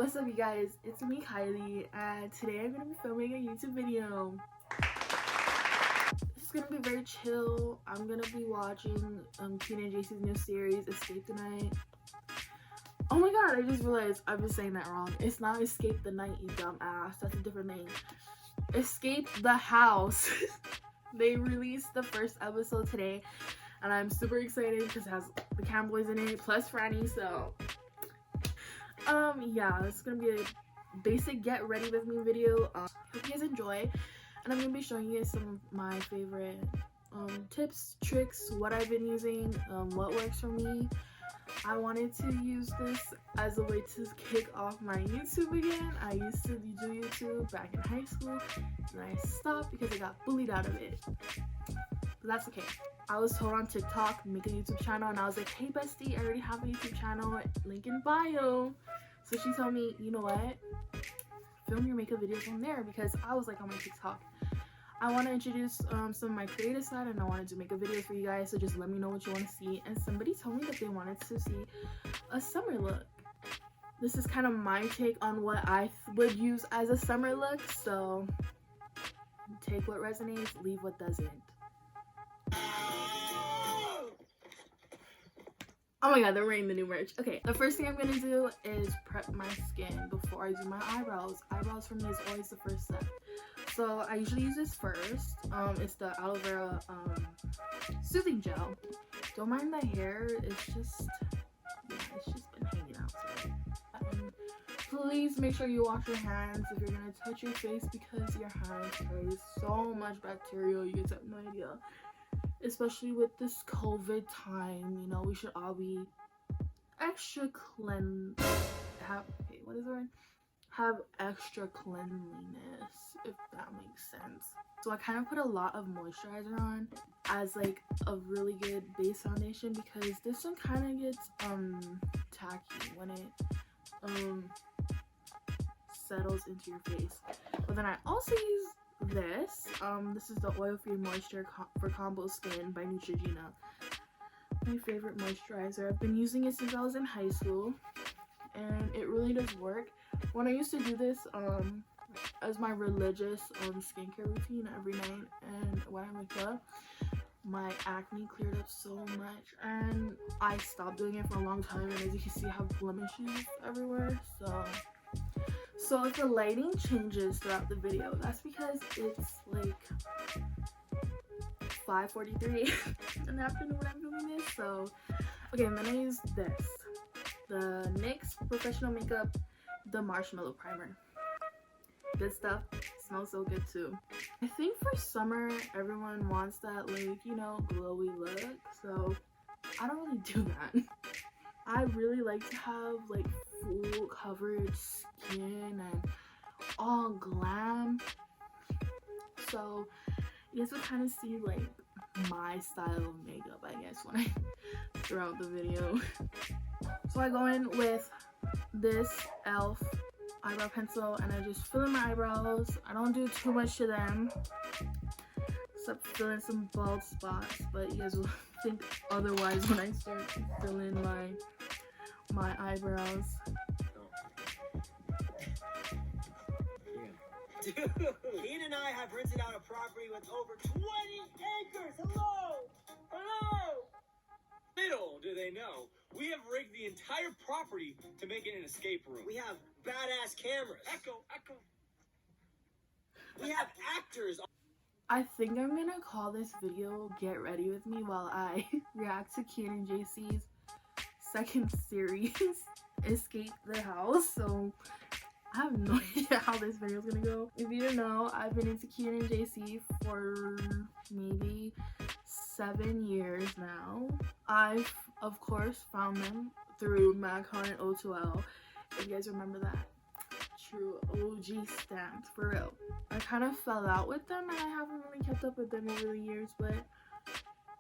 What's up, you guys? It's me, Kylie, and today I'm gonna be filming a YouTube video. This is gonna be very chill. I'm gonna be watching Kian and JC's new series, Escape the Night. Oh my god, I just realized I've been saying that wrong. It's not Escape the Night, you dumbass. That's a different name. Escape the House. They released the first episode today, and I'm super excited because it has the Cam boys in it, plus Franny, so yeah, it's gonna be a basic get ready with me video. Hope you guys enjoy, and I'm gonna be showing you guys some of my favorite tips, tricks, what I've been using, what works for me. I wanted to use this as a way to kick off my YouTube again. I used to do YouTube back in high school, and I stopped because I got bullied out of it. But that's okay. I was told on TikTok, make a YouTube channel, and I was like, hey bestie, I already have a YouTube channel, link in bio. So she told me, you know what, film your makeup videos on there, because I was like on my TikTok, I want to introduce some of my creative side, and I wanted to make a video for you guys, so just let me know what you want to see. And somebody told me that they wanted to see a summer look. This is kind of my take on what I would use as a summer look, so take what resonates, leave what doesn't. Oh my god, they're wearing the new merch. Okay, the first thing I'm gonna do is prep my skin before I do my eyebrows. Eyebrows for me is always the first step. So I usually use this first. It's the aloe vera soothing gel. Don't mind the hair, it's just been hanging out today. Please make sure you wash your hands if you're gonna touch your face, because your hands carry so much bacteria, you guys have no idea. Especially with this COVID time, you know, we should all be extra have extra cleanliness, if that makes sense. So I kind of put a lot of moisturizer on as like a really good base foundation, because this one kind of gets tacky when it settles into your face. But then I also use this is the oil-free moisture for combo skin by Neutrogena. My favorite moisturizer. I've been using it since I was in high school, and it really does work. When I used to do this as my religious skincare routine every night, and when I wake up, my acne cleared up so much, and I stopped doing it for a long time, and as you can see, I have blemishes everywhere. So if the lighting changes throughout the video, that's because it's like 5:43 in the afternoon when I'm doing this. So okay, I'm gonna use this, the NYX Professional Makeup, the Marshmallow Primer. Good stuff, smells so good too. I think for summer everyone wants that, like, you know, glowy look, so I don't really do that. I really like to have like full coverage skin and all glam, so you guys will kind of see like my style of makeup, I guess, when I throughout the video. So I go in with this e.l.f. eyebrow pencil, and I just fill in my eyebrows. I don't do too much to them, except fill in some bald spots, but you guys will think otherwise when I start filling my eyebrows. Dude, Kian and I have rented out a property with over 20 acres. Hello! Hello! Little do they know, we have rigged the entire property to make it an escape room. We have badass cameras. Echo. We have actors. I think I'm gonna call this video Get Ready With Me while I react to Kian and JC's second series, Escape the House. So I have no idea how this video is gonna go. If you don't know, I've been into Kian and JC for maybe 7 years now. I've of course found them through MagCon and O2L, if you guys remember that. True OG stamps, for real. I kind of fell out with them, and I haven't really kept up with them over the years, but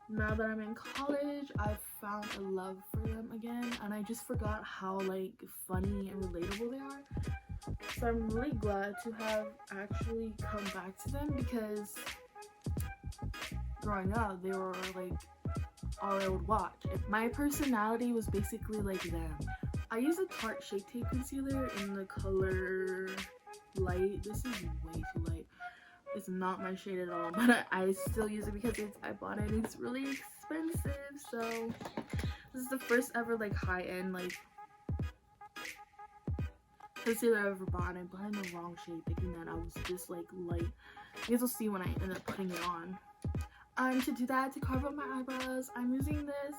now that I'm in college, I've found a love for them again, and I just forgot how like funny and relatable they are. So I'm really glad to have actually come back to them, because growing up they were like all I would watch. My personality was basically like them, I use a Tarte Shape Tape Concealer in the color Light. This is way too light. It's not my shade at all, but I still use it because I bought it. It's really expensive, so this is the first ever like high-end like concealer I ever bought. I bought in the wrong shade, thinking that I was just like light. You guys will see when I end up putting it on. To do that, to carve up my eyebrows, I'm using this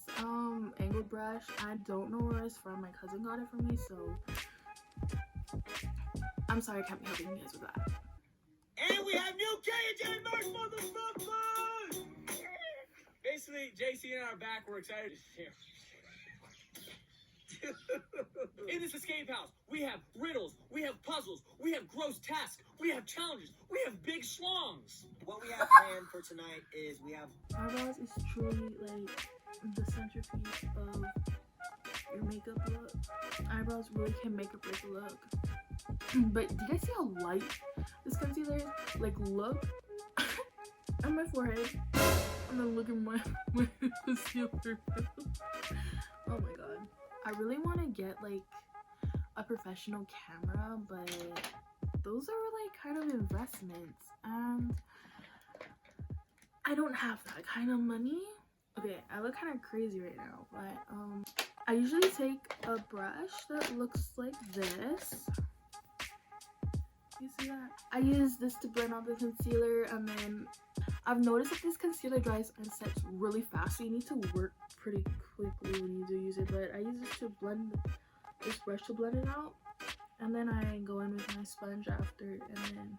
angled brush. I don't know where it's from. My cousin got it for me, so I'm sorry I can't be helping you guys with that. And we have new K&J merch, motherfuckers! Basically, JC and I are back. We're excited to share. In this escape house, we have riddles, we have puzzles, we have gross tasks, we have challenges, we have big schlongs. What we have planned for tonight is we have eyebrows is truly like the centerpiece of your makeup look. Eyebrows really can make or break a look. But do you guys see how light this concealer is? Like, look at my forehead and then look at my concealer. Oh my god. I really want to get like a professional camera, but those are like kind of investments and I don't have that kind of money. Okay, I look kind of crazy right now, but I usually take a brush that looks like this. You see that? I use this to blend out the concealer, and then I've noticed that this concealer dries and sets really fast, so you need to work pretty quickly when you do use it. But I use this to blend this brush to blend it out, and then I go in with my sponge after and then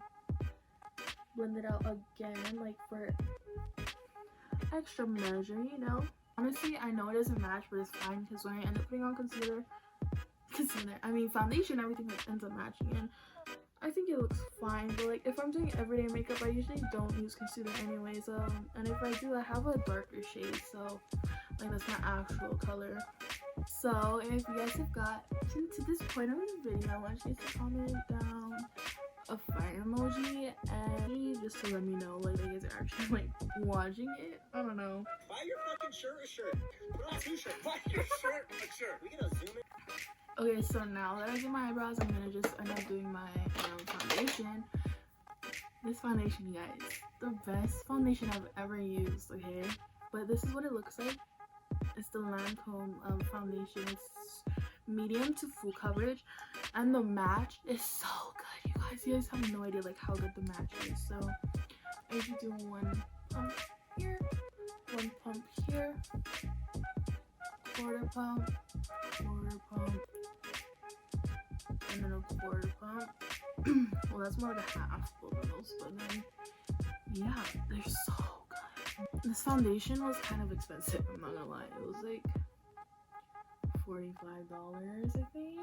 blend it out again, like for extra measure, you know. Honestly, I know it doesn't match, but it's fine because when I end up putting on foundation, everything like ends up matching, and I think it looks fine. But like if I'm doing everyday makeup, I usually don't use concealer anyways, and if I do, I have a darker shade, so like that's my actual color. So if you guys have got to this point of the video, I want you guys to comment down a fire emoji and just to let me know like you guys are actually like watching it. I don't know. Buy your fucking shirt a shirt. Put on two shirts. Buy your shirt a shirt. We gonna zoom in. Okay, so now that I did my eyebrows, I'm gonna just end up doing my foundation. This foundation, you guys, the best foundation I've ever used, okay? But this is what it looks like. It's the Lancome foundation. It's medium to full coverage, and the match is so good, you guys have no idea like how good the match is. So I usually do one pump here, one pump here, quarter pump, and then a quarter pump. Well, that's more like a half almost, but then yeah, they're so good. This foundation was kind of expensive, I'm not gonna lie. It was like $45, I think,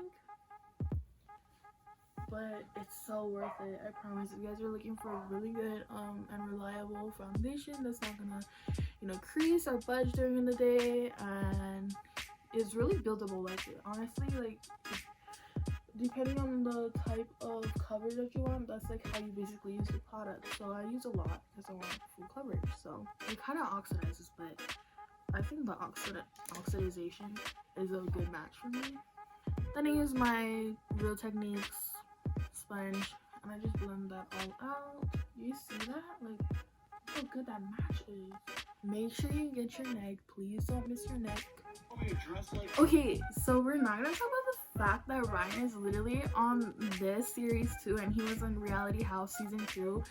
but it's so worth it. I promise. If you guys are looking for a really good and reliable foundation that's not gonna, you know, crease or budge during the day, and is really buildable, like honestly, like depending on the type of coverage that you want, that's like how you basically use the product. So I use a lot because I want full coverage, so it kind of oxidizes, but I think the oxidization is a good match for me. Then I use my Real Techniques sponge and I just blend that all out. You see that? Like how good that match is. Make sure you get your neck. Please don't miss your neck. Okay, so we're not gonna talk about the fact that Ryan is literally on this series too, and he was on Reality House season 2,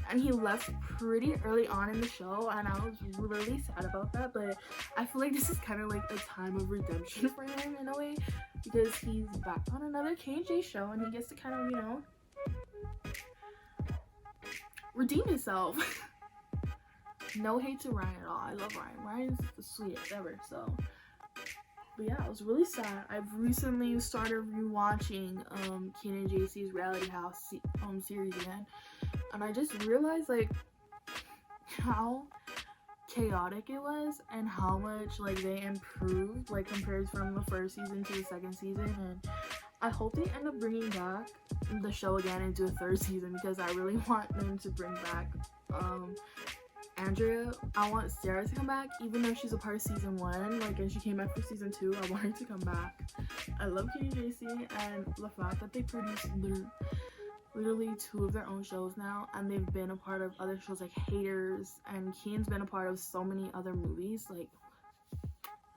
and he left pretty early on in the show, and I was really sad about that. But I feel like this is kind of like a time of redemption for him in a way, because he's back on another K&J show and he gets to kind of, you know, redeem himself. No hate to Ryan at all. I love Ryan. Ryan's the sweetest ever. So, but yeah, I was really sad. I've recently started rewatching Kian and JC's Reality House series again, and I just realized like how chaotic it was and how much like they improved like compared from the first season to the second season. And I hope they end up bringing back the show again and do a third season, because I really want them to bring back Andrea, I want Sarah to come back, even though she's a part of season 1, like, and she came back for season 2. I want her to come back. I love Kian and JC, and the fact that they produce literally 2 of their own shows now, and they've been a part of other shows like Haters, and Kian's been a part of so many other movies, like,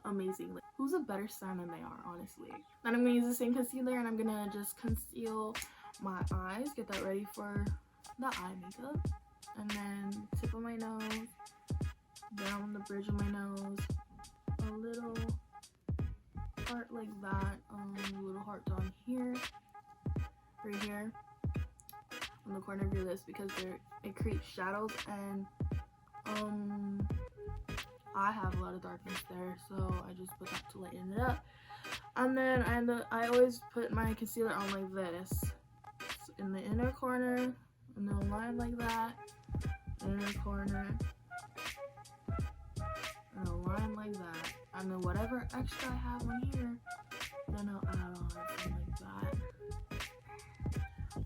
amazing. Like, who's a better star than they are, honestly? Then I'm gonna use the same concealer, and I'm gonna just conceal my eyes, get that ready for the eye makeup. And then tip of my nose, down the bridge of my nose, a little heart like that, a little heart down here, right here, on the corner of your lips, because it creates shadows, and I have a lot of darkness there, so I just put that to lighten it up. And then I always put my concealer on like this, so in the inner corner, and then a line like that. Inner corner, and a line like that, and then whatever extra I have on here, then I'll add on something like that.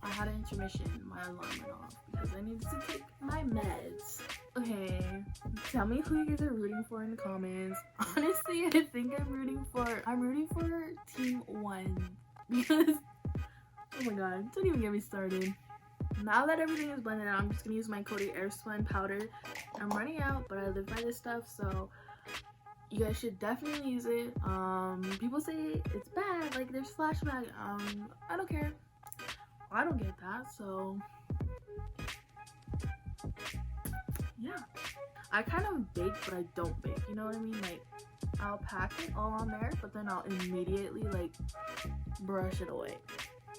I had an intermission, my alarm went off because I needed to take my meds. Okay, tell me who you guys are rooting for in the comments. Honestly, I think I'm rooting for team 1 because, oh my god, don't even get me started. Now that everything is blended out, I'm just gonna use my Coty Airspun powder. I'm running out, but I live by this stuff, so you guys should definitely use it. People say it's bad, like there's flashback. I don't care. I don't get that, so yeah. I kind of bake, but I don't bake. You know what I mean? Like, I'll pack it all on there, but then I'll immediately like brush it away.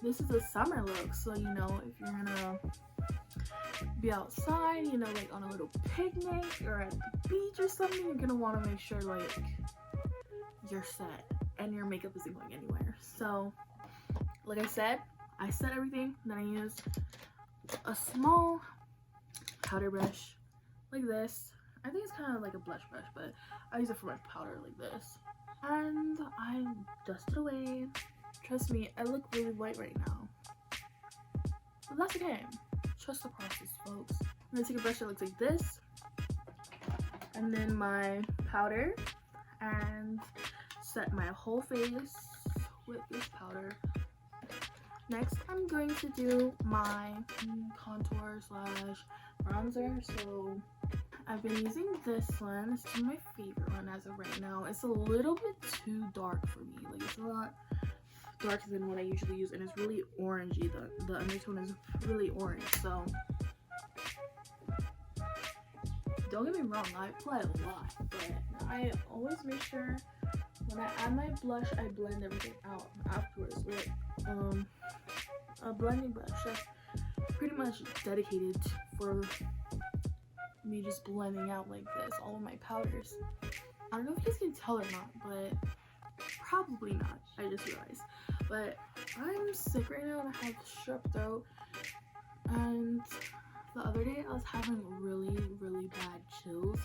This is a summer look, so you know, if you're gonna be outside, you know, like on a little picnic or at the beach or something, you're gonna want to make sure like you're set and your makeup isn't going anywhere. So like I said, I set everything, then I used a small powder brush like this. I think it's kind of like a blush brush, but I use it for my powder like this, and I dust it away. Trust me, I look really white right now, but that's okay. Trust the process, folks. I'm gonna take a brush that looks like this, and then my powder, and set my whole face with this powder. Next, I'm going to do my contour slash bronzer. So I've been using this one. This is my favorite one as of right now. It's a little bit too dark for me. Like, it's a lot darker than what I usually use, and it's really orangey. The undertone is really orange, so don't get me wrong, I apply a lot, but I always make sure when I add my blush, I blend everything out afterwards with a blending brush that's pretty much dedicated for me just blending out like this all of my powders. I don't know if you guys can tell or not, but probably not, I just realized. But I'm sick right now and I have strep throat, and the other day I was having really bad chills.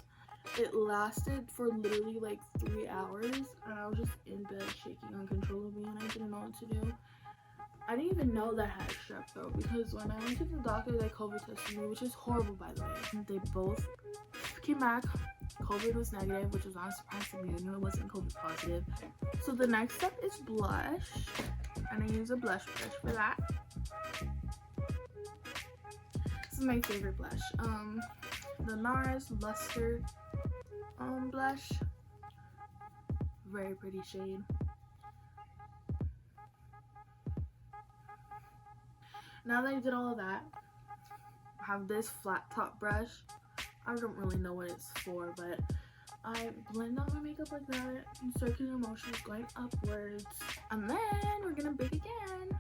It lasted for literally like 3 hours, and I was just in bed shaking uncontrollably, and I didn't know what to do. I didn't even know that I had strep throat, because when I went to the doctor, they COVID tested me, which is horrible, by the way. They both came back. COVID was negative, which was not a surprise to me. I knew it wasn't COVID positive. So the next step is blush, and I use a blush brush for that. This is my favorite blush. The NARS Luster blush. Very pretty shade. Now that I did all of that, I have this flat top brush. I don't really know what it's for, but I blend out my makeup like that in circular motions going upwards. And then we're gonna bake again.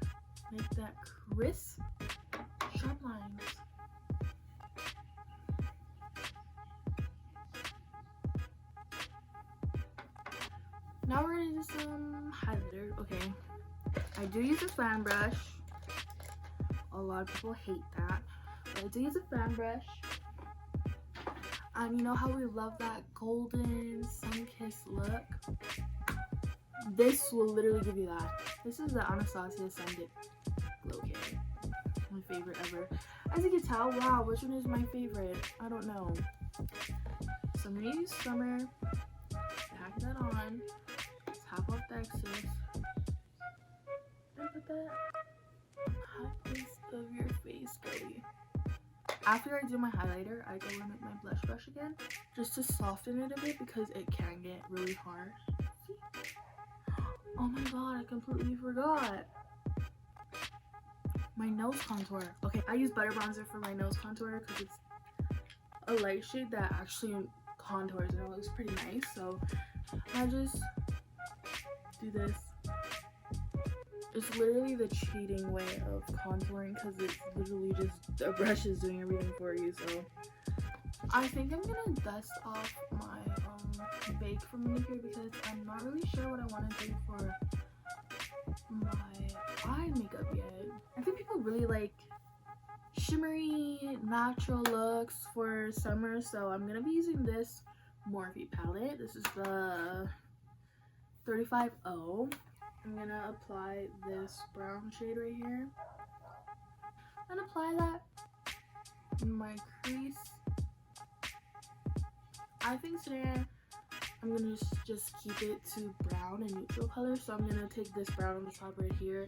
Make that crisp, sharp lines. Now we're gonna do some highlighter. Okay, I do use a fan brush. A lot of people hate that, but I do use a fan brush. And you know how we love that golden sun-kissed look? This will literally give you that. This is the Anastasia Sun-Dip Glow Kit. My favorite ever. As you can tell, wow, which one is my favorite? I don't know. So I'm gonna use Summer, pack that on, tap off the excess, and put that hot piece of your face, girly. After I do my highlighter, I go in with my blush brush again, just to soften it a bit because it can get really harsh. See? Oh my god, I completely forgot. My nose contour. Okay, I use butter bronzer for my nose contour because it's a light shade that actually contours and it looks pretty nice. So I just do this. It's literally the cheating way of contouring because it's literally just the brush is doing everything for you. So I think I'm gonna dust off my bake from manicure because I'm not really sure what I want to do for my eye makeup yet. I think people really like shimmery natural looks for summer, so I'm gonna be using this Morphe palette. This is the 35O. I'm gonna apply this brown shade right here and apply that in my crease. I think today I'm gonna just keep it to brown and neutral color, so I'm gonna take this brown on the top right here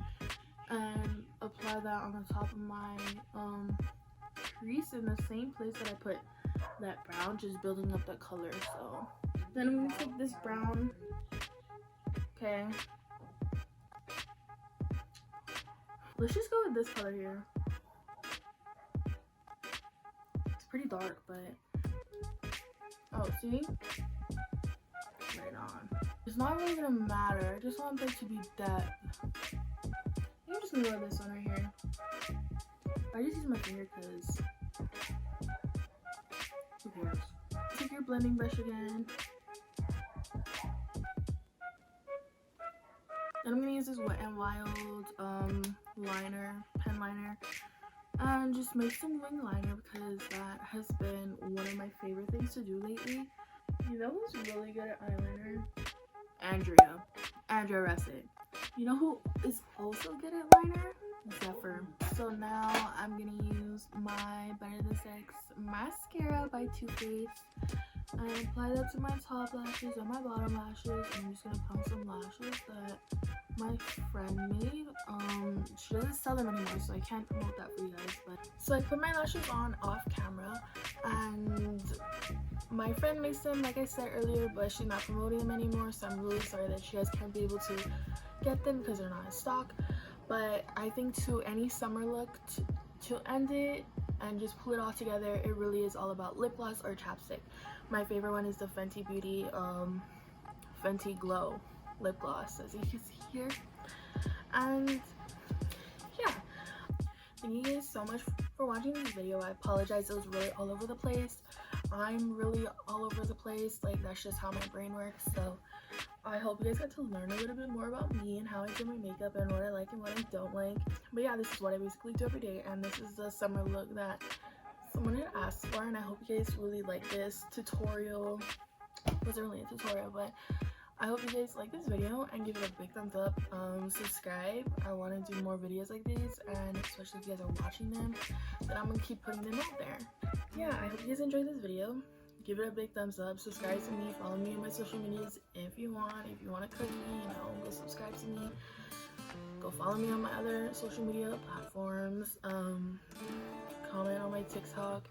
and apply that on the top of my crease in the same place that I put that brown, just building up that color. So then I'm gonna take this brown, okay, let's just go with this color here. It's pretty dark, but oh, see, right on. It's not really gonna matter, I just want there to be depth. I'm just gonna go with this one right here. I just use my finger because who cares? Take your blending brush again. Then I'm gonna use this Wet n Wild pen liner, and just make some wing liner because that has been one of my favorite things to do lately. You know who's really good at eyeliner? Andrea Russett. You know who is also good at liner? Zephyr. So now I'm gonna use my Better Than Sex mascara by Too Faced and apply that to my top lashes and my bottom lashes. I'm just gonna put on some lashes that my friend made. She doesn't sell them anymore, so I can't promote that for you guys. But so I put my lashes on off camera, and my friend makes them, like I said earlier, but she's not promoting them anymore. So I'm really sorry that you guys can't be able to get them because they're not in stock. But I think to any summer look, to end it and just pull it all together, it really is all about lip gloss or chapstick. My favorite one is the Fenty Beauty Fenty Glow lip gloss, as you can see here. And yeah, thank you guys so much for watching this video. I apologize, it was really all over the place. I'm really all over the place, like that's just how my brain works. So I hope you guys get to learn a little bit more about me and how I do my makeup and what I like and what I don't like. But yeah, this is what I basically do every day, and this is the summer look that someone had asked for, and I hope you guys really like this tutorial. It wasn't really a tutorial, but I hope you guys like this video and give it a big thumbs up. Subscribe. I want to do more videos like these, and especially if you guys are watching them, then I'm gonna keep putting them out there. Yeah, I hope you guys enjoyed this video. Give it a big thumbs up, subscribe to me, follow me on my social medias if you want to cook me, you know, go subscribe to me, go follow me on my other social media platforms, comment on my TikTok.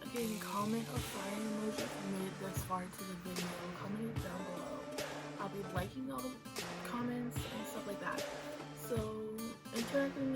Again, comment a fire emoji if you made it this far into the video, comment it down below. I'll be liking all the comments and stuff like that, so interact with me